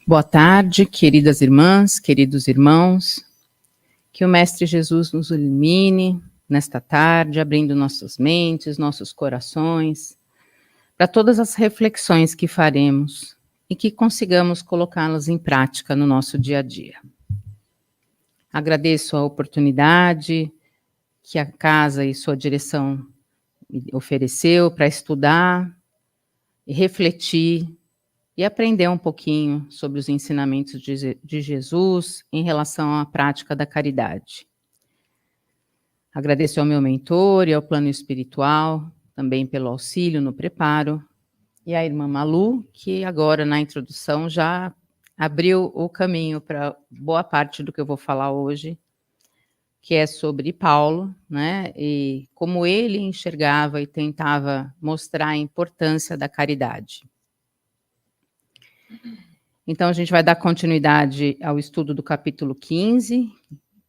Boa tarde, queridas irmãs, queridos irmãos. Que o Mestre Jesus nos ilumine nesta tarde, abrindo nossas mentes, nossos corações, para todas as reflexões que faremos e que consigamos colocá-las em prática no nosso dia a dia. Agradeço a oportunidade que a casa e sua direção me ofereceu para estudar e refletir e aprender um pouquinho sobre os ensinamentos de Jesus em relação à prática da caridade. Agradeço ao meu mentor e ao plano espiritual, também pelo auxílio no preparo, e à irmã Malu, que agora na introdução já abriu o caminho para boa parte do que eu vou falar hoje, que é sobre Paulo, né, e como ele enxergava e tentava mostrar a importância da caridade. Então, a gente vai dar continuidade ao estudo do capítulo 15,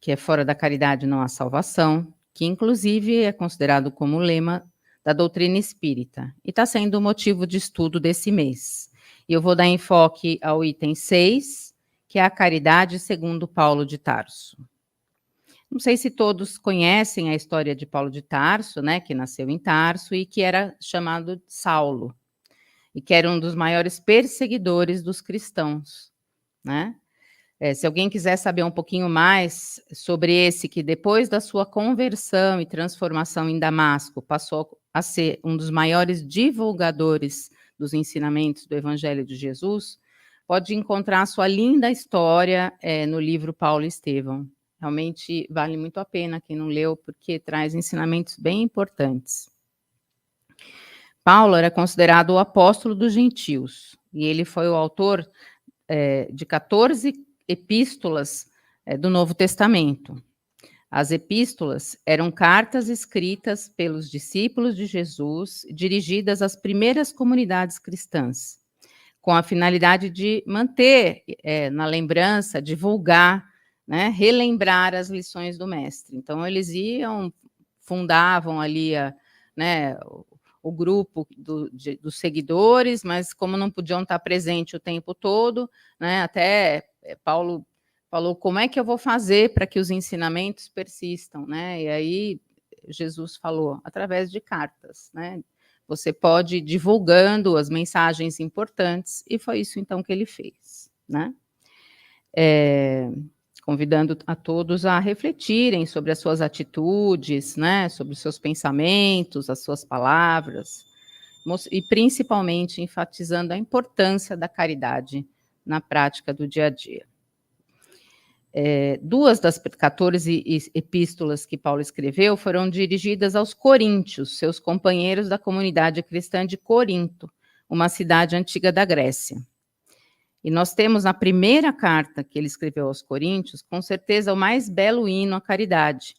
que é Fora da Caridade não há salvação, que inclusive é considerado como lema da doutrina espírita, e está sendo o motivo de estudo desse mês. E eu vou dar enfoque ao item 6, que é a caridade segundo Paulo de Tarso. Não sei se todos conhecem a história de Paulo de Tarso, né, que nasceu em Tarso e que era chamado Saulo, e que era um dos maiores perseguidores dos cristãos, né? Se alguém quiser saber um pouquinho mais sobre esse que depois da sua conversão e transformação em Damasco passou a ser um dos maiores divulgadores dos ensinamentos do Evangelho de Jesus, pode encontrar sua linda história no livro Paulo e Estevão. Realmente vale muito a pena quem não leu, porque traz ensinamentos bem importantes. Paulo era considerado o apóstolo dos gentios, e ele foi o autor de 14 epístolas do Novo Testamento. As epístolas eram cartas escritas pelos discípulos de Jesus, dirigidas às primeiras comunidades cristãs, com a finalidade de manter na lembrança, divulgar, né, relembrar as lições do mestre. Então, eles fundavam ali o grupo dos seguidores, mas como não podiam estar presentes o tempo todo, né, até Paulo falou, como é que eu vou fazer para que os ensinamentos persistam, né? E aí Jesus falou, através de cartas, né? Você pode ir divulgando as mensagens importantes, e foi isso então que ele fez, né? Convidando a todos a refletirem sobre as suas atitudes, né, sobre os seus pensamentos, as suas palavras, e principalmente enfatizando a importância da caridade na prática do dia a dia. Duas das 14 epístolas que Paulo escreveu foram dirigidas aos coríntios, seus companheiros da comunidade cristã de Corinto, uma cidade antiga da Grécia. E nós temos na primeira carta que ele escreveu aos coríntios, com certeza, o mais belo hino à caridade,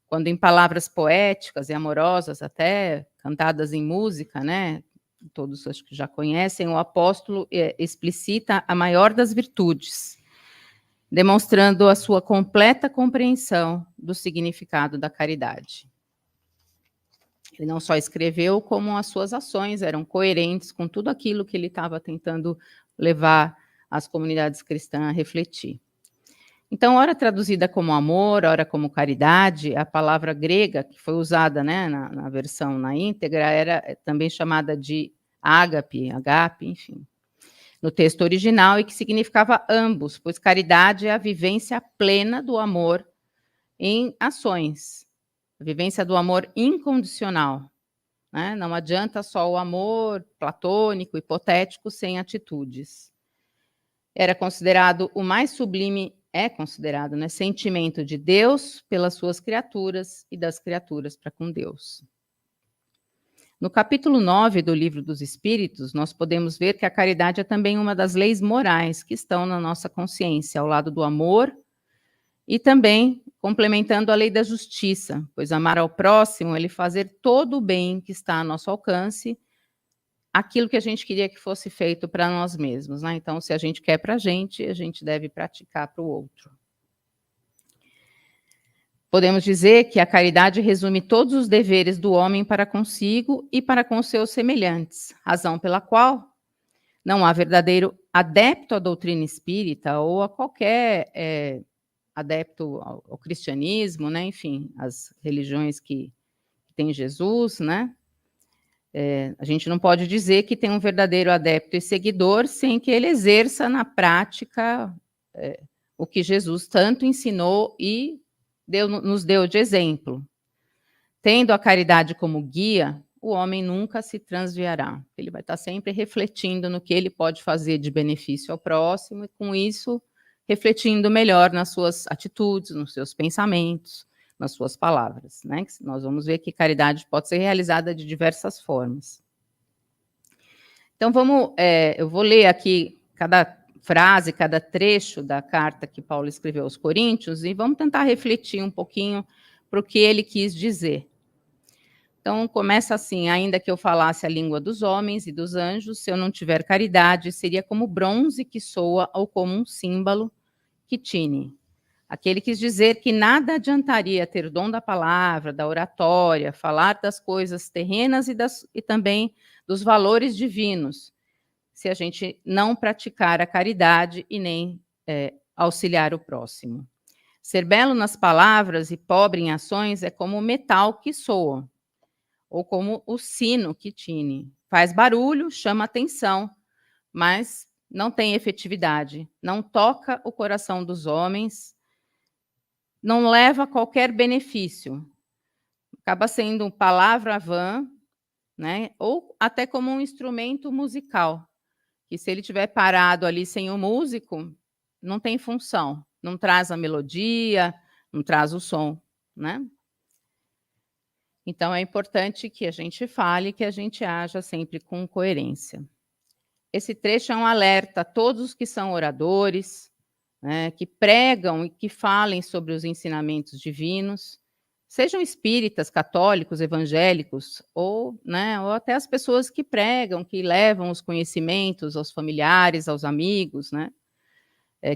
quando em palavras poéticas e amorosas, até cantadas em música, né, todos acho que já conhecem, o apóstolo explicita a maior das virtudes, demonstrando a sua completa compreensão do significado da caridade. Ele não só escreveu, como as suas ações eram coerentes com tudo aquilo que ele estava tentando levar as comunidades cristãs a refletir. Então, ora traduzida como amor, ora como caridade, a palavra grega que foi usada, né, na versão na íntegra era também chamada de ágape, enfim, no texto original, e que significava ambos, pois caridade é a vivência plena do amor em ações, a vivência do amor incondicional, né? Não adianta só o amor platônico, hipotético, sem atitudes. Era considerado o mais sublime, é considerado, né, sentimento de Deus pelas suas criaturas e das criaturas para com Deus. No capítulo 9 do Livro dos Espíritos, nós podemos ver que a caridade é também uma das leis morais que estão na nossa consciência, ao lado do amor, e também complementando a lei da justiça, pois amar ao próximo é ele fazer todo o bem que está a nosso alcance, aquilo que a gente queria que fosse feito para nós mesmos, né? Então, se a gente quer para a gente deve praticar para o outro. Podemos dizer que a caridade resume todos os deveres do homem para consigo e para com seus semelhantes, razão pela qual Não há verdadeiro adepto à doutrina espírita ou a qualquer adepto ao cristianismo, né, enfim, as religiões que têm Jesus, né? A gente não pode dizer que tem um verdadeiro adepto e seguidor sem que ele exerça na prática o que Jesus tanto ensinou e nos deu de exemplo. Tendo a caridade como guia, o homem nunca se transviará. Ele vai estar sempre refletindo no que ele pode fazer de benefício ao próximo e, com isso, refletindo melhor nas suas atitudes, nos seus pensamentos, nas suas palavras, né? Nós vamos ver que caridade pode ser realizada de diversas formas. Então, eu vou ler aqui cada frase, cada trecho da carta que Paulo escreveu aos Coríntios e vamos tentar refletir um pouquinho para o que ele quis dizer. Então, começa assim: ainda que eu falasse a língua dos homens e dos anjos, se eu não tiver caridade, seria como bronze que soa ou como um símbolo que tine. Aquele quis dizer que nada adiantaria ter o dom da palavra, da oratória, falar das coisas terrenas e também dos valores divinos, se a gente não praticar a caridade e nem auxiliar o próximo. Ser belo nas palavras e pobre em ações é como o metal que soa, ou como o sino que tine. Faz barulho, chama atenção, mas não tem efetividade, não toca o coração dos homens, não leva qualquer benefício. Acaba sendo palavra vã, né? Ou até como um instrumento musical, que se ele estiver parado ali sem o músico, não tem função, não traz a melodia, não traz o som, né? Então, é importante que a gente fale, que a gente haja sempre com coerência. Esse trecho é um alerta a todos que são oradores, né, que pregam e que falem sobre os ensinamentos divinos, sejam espíritas, católicos, evangélicos, ou até as pessoas que pregam, que levam os conhecimentos aos familiares, aos amigos, né,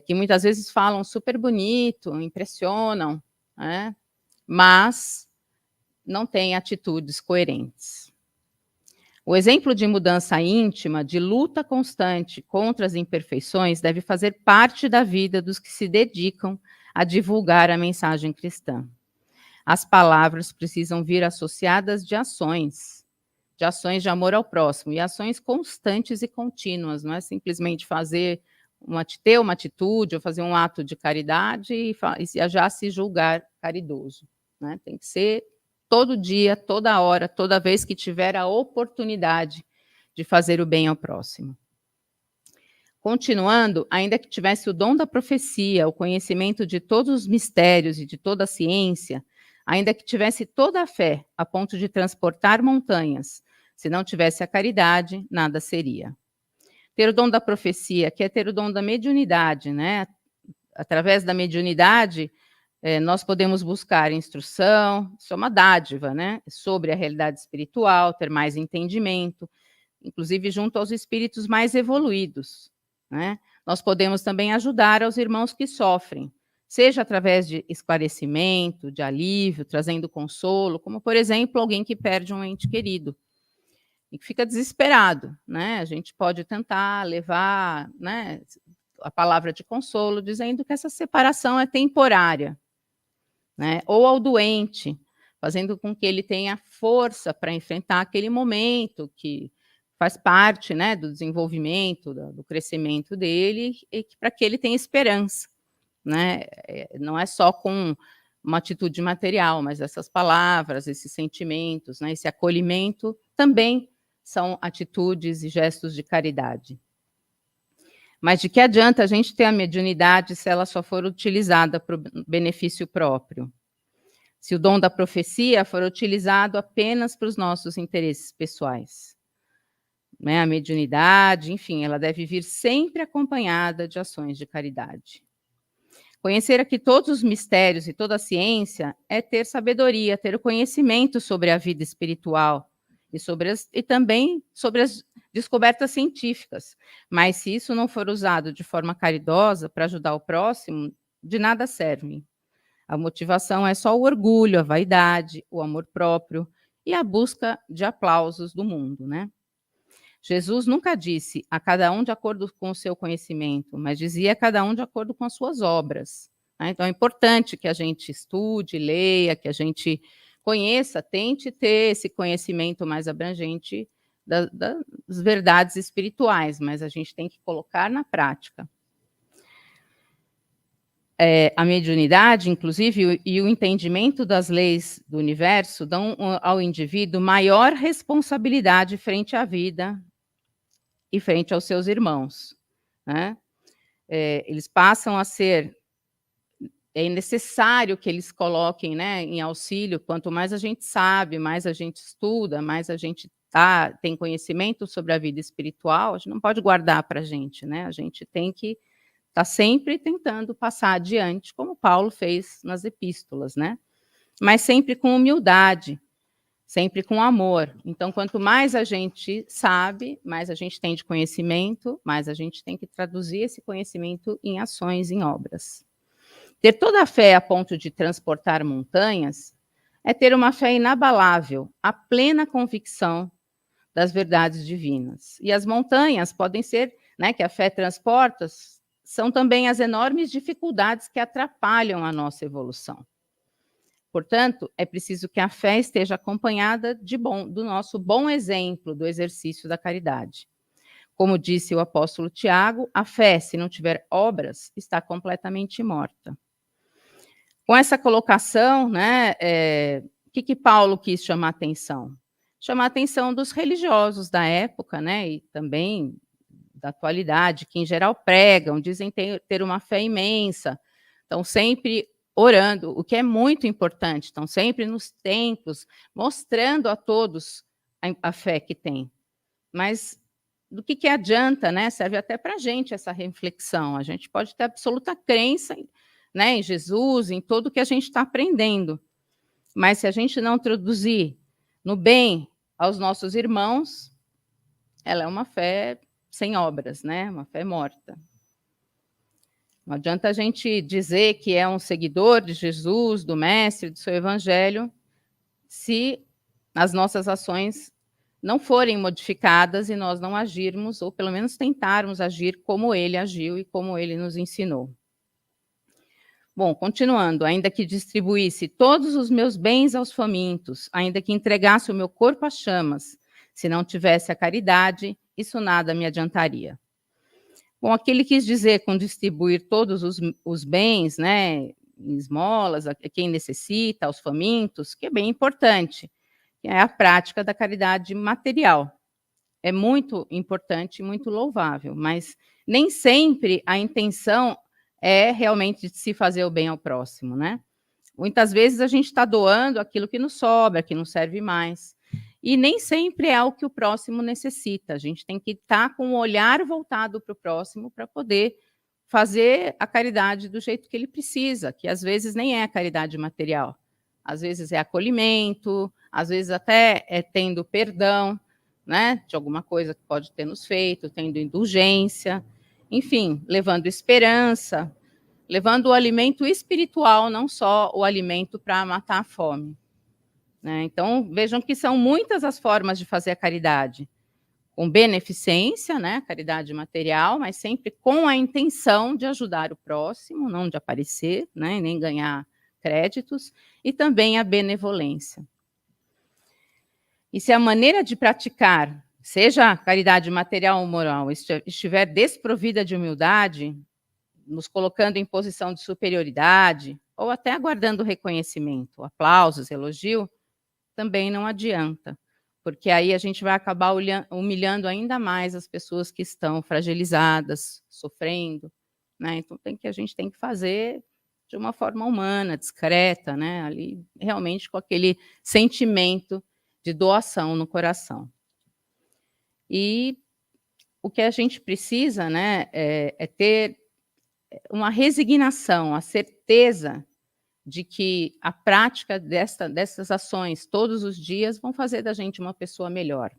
que muitas vezes falam super bonito, impressionam, né, mas não têm atitudes coerentes. O exemplo de mudança íntima, de luta constante contra as imperfeições, deve fazer parte da vida dos que se dedicam a divulgar a mensagem cristã. As palavras precisam vir associadas de ações de amor ao próximo, e ações constantes e contínuas, não é simplesmente ter uma atitude ou fazer um ato de caridade e já se julgar caridoso, né? Tem que ser todo dia, toda hora, toda vez que tiver a oportunidade de fazer o bem ao próximo. Continuando, ainda que tivesse o dom da profecia, o conhecimento de todos os mistérios e de toda a ciência, ainda que tivesse toda a fé a ponto de transportar montanhas, se não tivesse a caridade, nada seria. Ter o dom da profecia, que é ter o dom da mediunidade, né? Através da mediunidade, nós podemos buscar instrução, isso é uma dádiva, né? Sobre a realidade espiritual, ter mais entendimento, inclusive junto aos espíritos mais evoluídos, né? Nós podemos também ajudar aos irmãos que sofrem, seja através de esclarecimento, de alívio, trazendo consolo, como, por exemplo, alguém que perde um ente querido e que fica desesperado, né? A gente pode tentar levar, né, a palavra de consolo, dizendo que essa separação é temporária, né? Ou ao doente, fazendo com que ele tenha força para enfrentar aquele momento que faz parte, né, do desenvolvimento, do crescimento dele, e para que ele tenha esperança, né? Não é só com uma atitude material, mas essas palavras, esses sentimentos, né, esse acolhimento também são atitudes e gestos de caridade. Mas de que adianta a gente ter a mediunidade se ela só for utilizada para o benefício próprio? Se o dom da profecia for utilizado apenas para os nossos interesses pessoais? Né? A mediunidade, enfim, ela deve vir sempre acompanhada de ações de caridade. Conhecer aqui todos os mistérios e toda a ciência é ter sabedoria, ter o conhecimento sobre a vida espiritual e também sobre as descobertas científicas. Mas se isso não for usado de forma caridosa para ajudar o próximo, de nada serve. A motivação é só o orgulho, a vaidade, o amor próprio e a busca de aplausos do mundo, né? Jesus nunca disse a cada um de acordo com o seu conhecimento, mas dizia a cada um de acordo com as suas obras, né? Então é importante que a gente estude, leia, que a gente conheça, tente ter esse conhecimento mais abrangente das verdades espirituais, mas a gente tem que colocar na prática. A mediunidade, inclusive, e o entendimento das leis do universo dão ao indivíduo maior responsabilidade frente à vida e frente aos seus irmãos, né? Eles passam a ser... É necessário que eles coloquem, né, em auxílio. Quanto mais a gente sabe, mais a gente estuda, mais a gente tem conhecimento sobre a vida espiritual, a gente não pode guardar para a gente, né? A gente tem que estar sempre tentando passar adiante, como Paulo fez nas epístolas, né? Mas sempre com humildade, sempre com amor. Então, quanto mais a gente sabe, mais a gente tem de conhecimento, mais a gente tem que traduzir esse conhecimento em ações, em obras. Ter toda a fé a ponto de transportar montanhas é ter uma fé inabalável, a plena convicção das verdades divinas. E as montanhas podem ser, né, que a fé transporta, são também as enormes dificuldades que atrapalham a nossa evolução. Portanto, é preciso que a fé esteja acompanhada do nosso bom exemplo do exercício da caridade. Como disse o apóstolo Tiago, a fé, se não tiver obras, está completamente morta. Com essa colocação, né, o que Paulo quis chamar a atenção? Chamar a atenção dos religiosos da época, né, e também da atualidade, que em geral pregam, dizem ter uma fé imensa, estão sempre orando, o que é muito importante, estão sempre nos templos, mostrando a todos a fé que têm. Mas do que adianta, né? Serve até para a gente essa reflexão. A gente pode ter absoluta crença, né, em Jesus, em tudo que a gente está aprendendo. Mas se a gente não traduzir no bem aos nossos irmãos, ela é uma fé sem obras, né? Uma fé morta. Não adianta a gente dizer que é um seguidor de Jesus, do Mestre, do seu Evangelho, se as nossas ações não forem modificadas e nós não agirmos, ou pelo menos tentarmos agir como ele agiu e como ele nos ensinou. Bom, continuando, ainda que distribuísse todos os meus bens aos famintos, ainda que entregasse o meu corpo às chamas, se não tivesse a caridade, isso nada me adiantaria. Bom, aqui ele quis dizer com distribuir todos os bens, né, em esmolas, a quem necessita, aos famintos, que é bem importante, que é a prática da caridade material. É muito importante, muito louvável, mas nem sempre a intenção é realmente de se fazer o bem ao próximo, né? Muitas vezes a gente está doando aquilo que nos sobra, que não serve mais. E nem sempre é o que o próximo necessita. A gente tem que estar com o olhar voltado para o próximo para poder fazer a caridade do jeito que ele precisa, que às vezes nem é a caridade material. Às vezes é acolhimento, às vezes até é tendo perdão, né, de alguma coisa que pode ter nos feito, tendo indulgência, enfim, levando esperança, levando o alimento espiritual, não só o alimento para matar a fome. Né? Então, vejam que são muitas as formas de fazer a caridade. Com beneficência, né, caridade material, mas sempre com a intenção de ajudar o próximo, não de aparecer, né, nem ganhar créditos, e também a benevolência. E se a maneira de praticar, seja a caridade material ou moral, estiver desprovida de humildade, nos colocando em posição de superioridade, ou até aguardando reconhecimento, aplausos, elogio, também não adianta, porque aí a gente vai acabar humilhando ainda mais as pessoas que estão fragilizadas, sofrendo, né? Então a gente tem que fazer de uma forma humana, discreta, né? Ali realmente com aquele sentimento de doação no coração. E o que a gente precisa, né, é ter uma resignação, a certeza de que a prática dessas ações todos os dias vão fazer da gente uma pessoa melhor.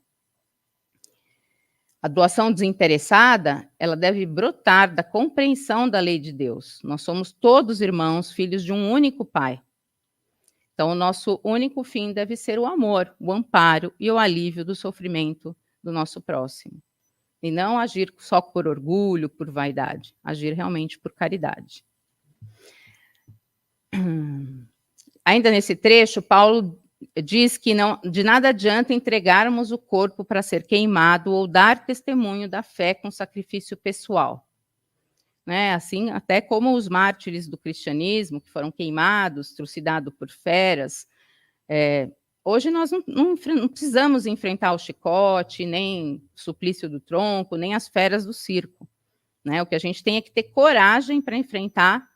A doação desinteressada, ela deve brotar da compreensão da lei de Deus. Nós somos todos irmãos, filhos de um único Pai. Então, o nosso único fim deve ser o amor, o amparo e o alívio do sofrimento do nosso próximo. E não agir só por orgulho, por vaidade, agir realmente por caridade. Ainda nesse trecho, Paulo diz que de nada adianta entregarmos o corpo para ser queimado ou dar testemunho da fé com sacrifício pessoal. Né? Assim, até como os mártires do cristianismo, que foram queimados, trucidados por feras, hoje nós não precisamos enfrentar o chicote, nem o suplício do tronco, nem as feras do circo. Né? O que a gente tem é que ter coragem para enfrentar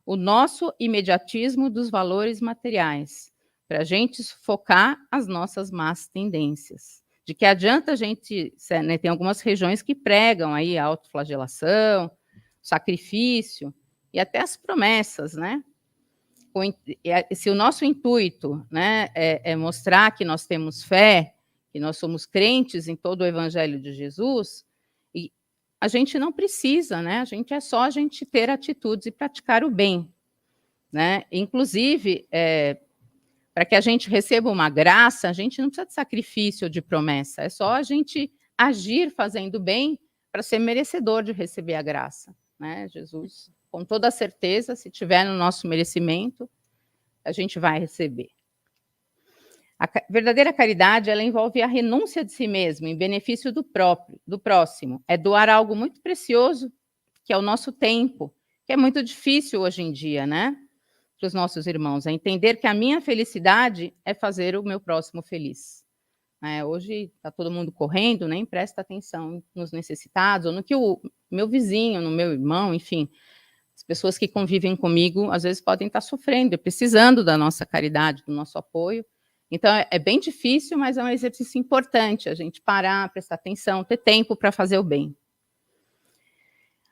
o nosso imediatismo dos valores materiais, para a gente focar as nossas más tendências. De que adianta a gente, né, tem algumas regiões que pregam aí a autoflagelação, sacrifício e até as promessas, né? Se o nosso intuito, né, é mostrar que nós temos fé, que nós somos crentes em todo o Evangelho de Jesus, e a gente não precisa, né? É só a gente ter atitudes e praticar o bem, né? Inclusive, para que a gente receba uma graça, a gente não precisa de sacrifício ou de promessa, é só a gente agir fazendo bem para ser merecedor de receber a graça, né? Jesus, com toda certeza, se tiver no nosso merecimento, a gente vai receber. A verdadeira caridade, ela envolve a renúncia de si mesmo em benefício do próximo. É doar algo muito precioso, que é o nosso tempo, que é muito difícil hoje em dia, né? Para os nossos irmãos, é entender que a minha felicidade é fazer o meu próximo feliz. Hoje está todo mundo correndo, nem presta atenção nos necessitados, ou no que o meu vizinho, no meu irmão, enfim, as pessoas que convivem comigo, às vezes podem estar sofrendo, precisando da nossa caridade, do nosso apoio. Então, é bem difícil, mas é um exercício importante, a gente parar, prestar atenção, ter tempo para fazer o bem.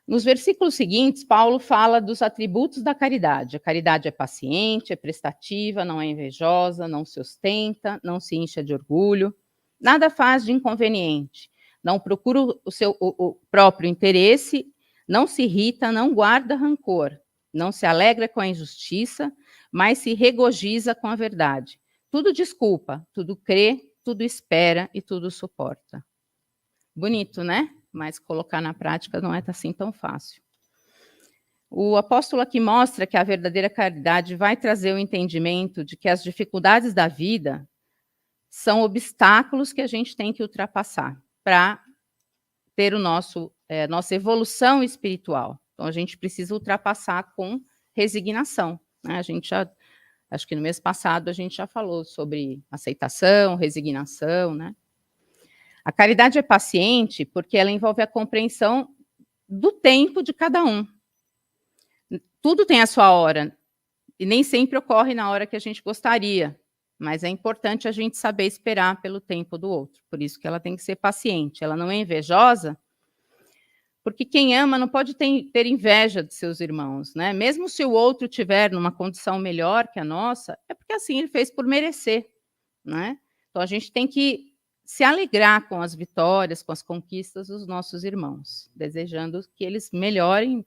Nos versículos seguintes, Paulo fala dos atributos da caridade. A caridade é paciente, é prestativa, não é invejosa, não se ostenta, não se incha de orgulho, nada faz de inconveniente, não procura o próprio interesse, não se irrita, não guarda rancor, não se alegra com a injustiça, mas se regozija com a verdade. Tudo desculpa, tudo crê, tudo espera e tudo suporta. Bonito, né? Mas colocar na prática não é assim tão fácil. O apóstolo aqui mostra que a verdadeira caridade vai trazer o entendimento de que as dificuldades da vida são obstáculos que a gente tem que ultrapassar para ter nossa evolução espiritual. Então, a gente precisa ultrapassar com resignação. Né? Acho que no mês passado a gente já falou sobre aceitação, resignação, né? A caridade é paciente porque ela envolve a compreensão do tempo de cada um. Tudo tem a sua hora, e nem sempre ocorre na hora que a gente gostaria, mas é importante a gente saber esperar pelo tempo do outro. Por isso que ela tem que ser paciente. Ela não é invejosa, porque quem ama não pode ter inveja de seus irmãos, né? Mesmo se o outro tiver numa condição melhor que a nossa, é porque assim ele fez por merecer, né? Então a gente tem que se alegrar com as vitórias, com as conquistas dos nossos irmãos, desejando que eles melhorem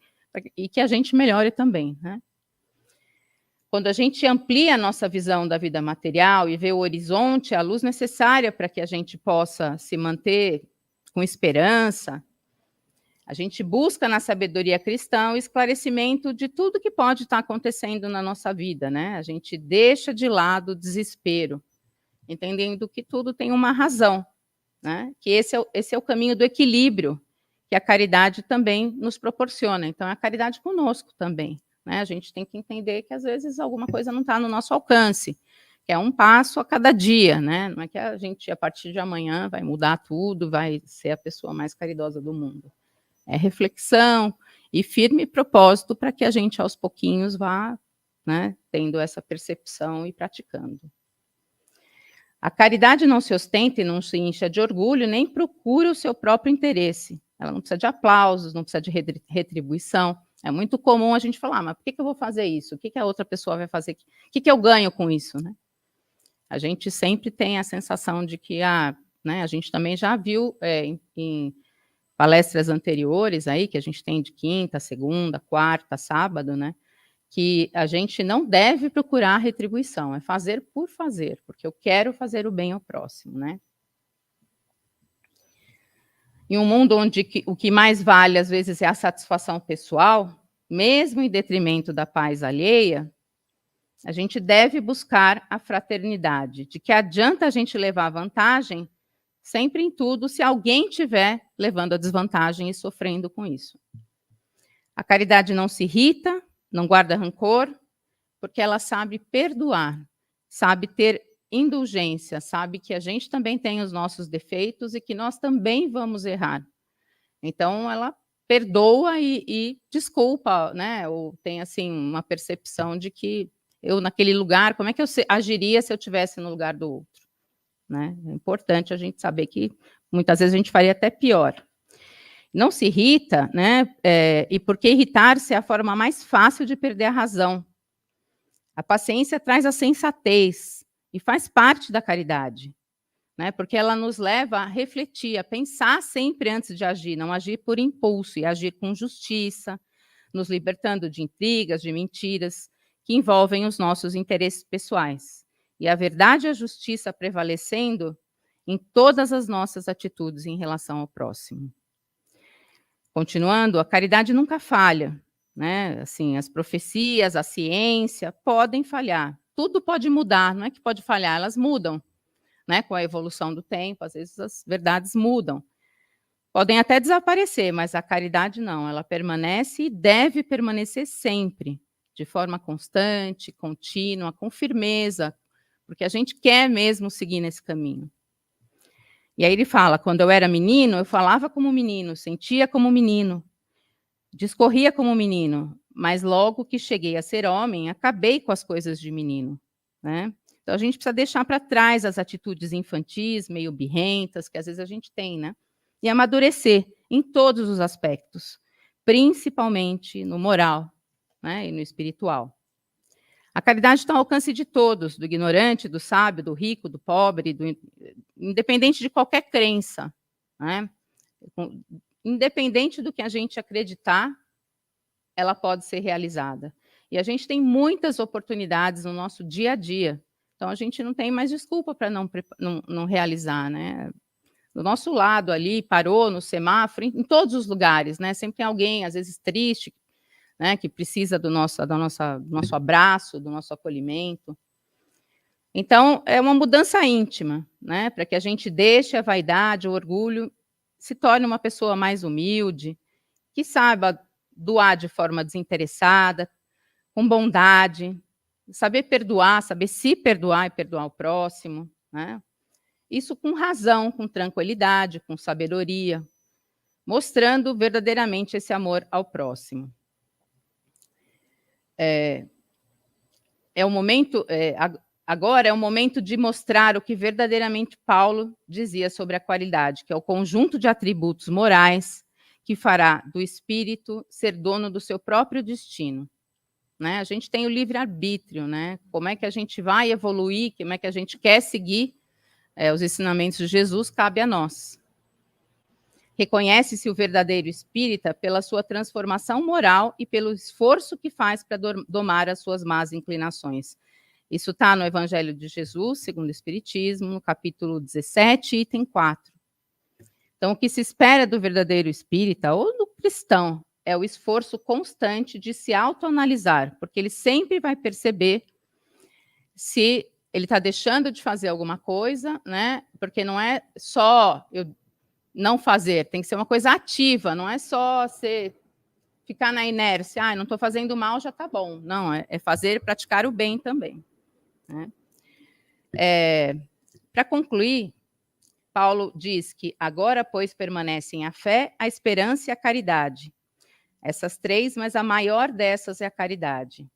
e que a gente melhore também, né? Quando a gente amplia a nossa visão da vida material e vê o horizonte, a luz necessária para que a gente possa se manter com esperança, a gente busca na sabedoria cristã o esclarecimento de tudo que pode estar acontecendo na nossa vida, né? A gente deixa de lado o desespero, entendendo que tudo tem uma razão, né? Que esse é o caminho do equilíbrio que a caridade também nos proporciona. Então, é a caridade conosco também, né? A gente tem que entender que, às vezes, alguma coisa não está no nosso alcance, que é um passo a cada dia, né? Não é que a gente, a partir de amanhã, vai mudar tudo, vai ser a pessoa mais caridosa do mundo. É reflexão e firme propósito para que a gente, aos pouquinhos, vá, né, tendo essa percepção e praticando. A caridade não se ostenta e não se incha de orgulho, nem procura o seu próprio interesse. Ela não precisa de aplausos, não precisa de retribuição. É muito comum a gente falar, mas por que eu vou fazer isso? O que a outra pessoa vai fazer? O que eu ganho com isso? Né? A gente sempre tem a sensação de que, né, a gente também já viu em palestras anteriores aí, que a gente tem de quinta, segunda, quarta, sábado, né? Que a gente não deve procurar retribuição, é fazer por fazer, porque eu quero fazer o bem ao próximo, né? Em um mundo onde o que mais vale, às vezes, é a satisfação pessoal, mesmo em detrimento da paz alheia, a gente deve buscar a fraternidade. De que adianta a gente levar vantagem sempre em tudo se alguém estiver levando a desvantagem e sofrendo com isso. A caridade não se irrita, não guarda rancor, porque ela sabe perdoar, sabe ter indulgência, sabe que a gente também tem os nossos defeitos e que nós também vamos errar. Então, ela perdoa e desculpa, né? Ou tem, assim, uma percepção de que eu, naquele lugar, como é que eu agiria se eu estivesse no lugar do outro? Né? É importante a gente saber que muitas vezes a gente faria até pior. Não se irrita, né? E porque irritar-se é a forma mais fácil de perder a razão. A paciência traz a sensatez e faz parte da caridade, né? Porque ela nos leva a refletir, a pensar sempre antes de agir, não agir por impulso e agir com justiça, nos libertando de intrigas, de mentiras que envolvem os nossos interesses pessoais. E a verdade e a justiça prevalecendo em todas as nossas atitudes em relação ao próximo. Continuando, a caridade nunca falha, né? Assim, as profecias, a ciência podem falhar. Tudo pode mudar, não é que pode falhar, elas mudam, né? Com a evolução do tempo, às vezes as verdades mudam. Podem até desaparecer, mas a caridade não, ela permanece e deve permanecer sempre, de forma constante, contínua, com firmeza, porque a gente quer mesmo seguir nesse caminho. E aí ele fala, quando eu era menino, eu falava como menino, sentia como menino, discorria como menino, mas logo que cheguei a ser homem, acabei com as coisas de menino, né? Então a gente precisa deixar para trás as atitudes infantis, meio birrentas, que às vezes a gente tem, né? E amadurecer em todos os aspectos, principalmente no moral, né? E no espiritual. A caridade está ao alcance de todos, do ignorante, do sábio, do rico, do pobre, independente de qualquer crença, né? Independente do que a gente acreditar, ela pode ser realizada. E a gente tem muitas oportunidades no nosso dia a dia. Então, a gente não tem mais desculpa para não realizar, né? Do nosso lado ali, parou no semáforo, em todos os lugares, né? Sempre tem alguém, às vezes triste, né? Que precisa do nosso abraço, do nosso acolhimento. Então, é uma mudança íntima, né? Para que a gente deixe a vaidade, o orgulho, se torne uma pessoa mais humilde, que saiba doar de forma desinteressada, com bondade, saber perdoar, saber se perdoar e perdoar o próximo, né? Isso com razão, com tranquilidade, com sabedoria, mostrando verdadeiramente esse amor ao próximo. Agora é o momento de mostrar o que verdadeiramente Paulo dizia sobre a qualidade, que é o conjunto de atributos morais que fará do espírito ser dono do seu próprio destino. Né? A gente tem o livre-arbítrio, né? Como é que a gente vai evoluir, como é que a gente quer seguir os ensinamentos de Jesus, cabe a nós. Reconhece-se o verdadeiro espírita pela sua transformação moral e pelo esforço que faz para domar as suas más inclinações. Isso está no Evangelho de Jesus, segundo o Espiritismo, no capítulo 17, item 4. Então, o que se espera do verdadeiro espírita ou do cristão é o esforço constante de se autoanalisar, porque ele sempre vai perceber se ele está deixando de fazer alguma coisa, né? Porque não é só eu não fazer, tem que ser uma coisa ativa, não é só você ficar na inércia, não estou fazendo mal, já está bom. Não, é fazer, praticar o bem também. Né? Para concluir, Paulo diz que agora, pois, permanecem a fé, a esperança e a caridade. Essas três, mas a maior dessas é a caridade.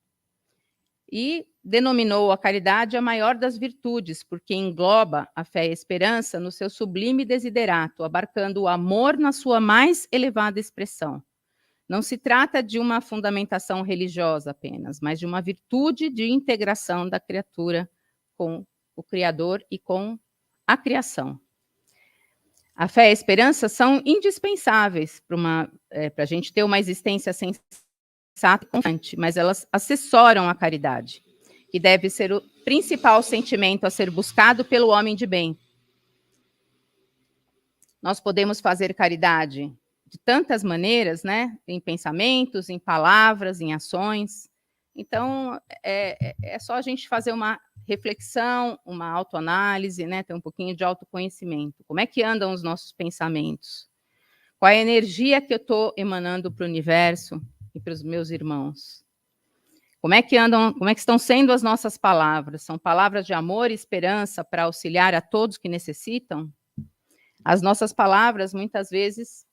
E denominou a caridade a maior das virtudes, porque engloba a fé e a esperança no seu sublime desiderato, abarcando o amor na sua mais elevada expressão. Não se trata de uma fundamentação religiosa apenas, mas de uma virtude de integração da criatura com o Criador e com a criação. A fé e a esperança são indispensáveis para a gente ter uma existência sensata e constante, mas elas assessoram a caridade, que deve ser o principal sentimento a ser buscado pelo homem de bem. Nós podemos fazer caridade de tantas maneiras, né? Em pensamentos, em palavras, em ações. Então, é só a gente fazer uma reflexão, uma autoanálise, né? Ter um pouquinho de autoconhecimento. Como é que andam os nossos pensamentos? Qual é a energia que eu estou emanando para o universo e para os meus irmãos? Como é que estão sendo as nossas palavras? São palavras de amor e esperança para auxiliar a todos que necessitam? As nossas palavras, muitas vezes,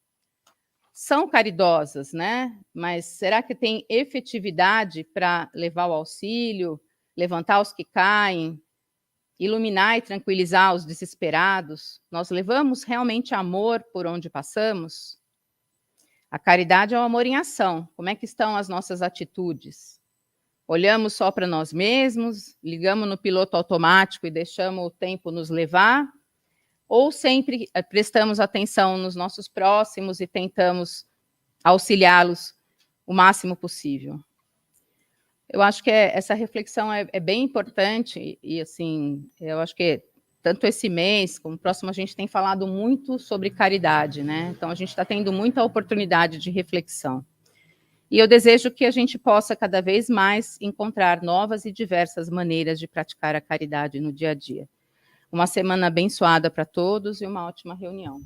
são caridosas, né? Mas será que tem efetividade para levar o auxílio, levantar os que caem, iluminar e tranquilizar os desesperados? Nós levamos realmente amor por onde passamos? A caridade é o amor em ação. Como é que estão as nossas atitudes? Olhamos só para nós mesmos, ligamos no piloto automático e deixamos o tempo nos levar? Ou sempre prestamos atenção nos nossos próximos e tentamos auxiliá-los o máximo possível? Eu acho que essa reflexão é bem importante e, assim, eu acho que tanto esse mês como o próximo a gente tem falado muito sobre caridade, né? Então, a gente está tendo muita oportunidade de reflexão. E eu desejo que a gente possa cada vez mais encontrar novas e diversas maneiras de praticar a caridade no dia a dia. Uma semana abençoada para todos e uma ótima reunião.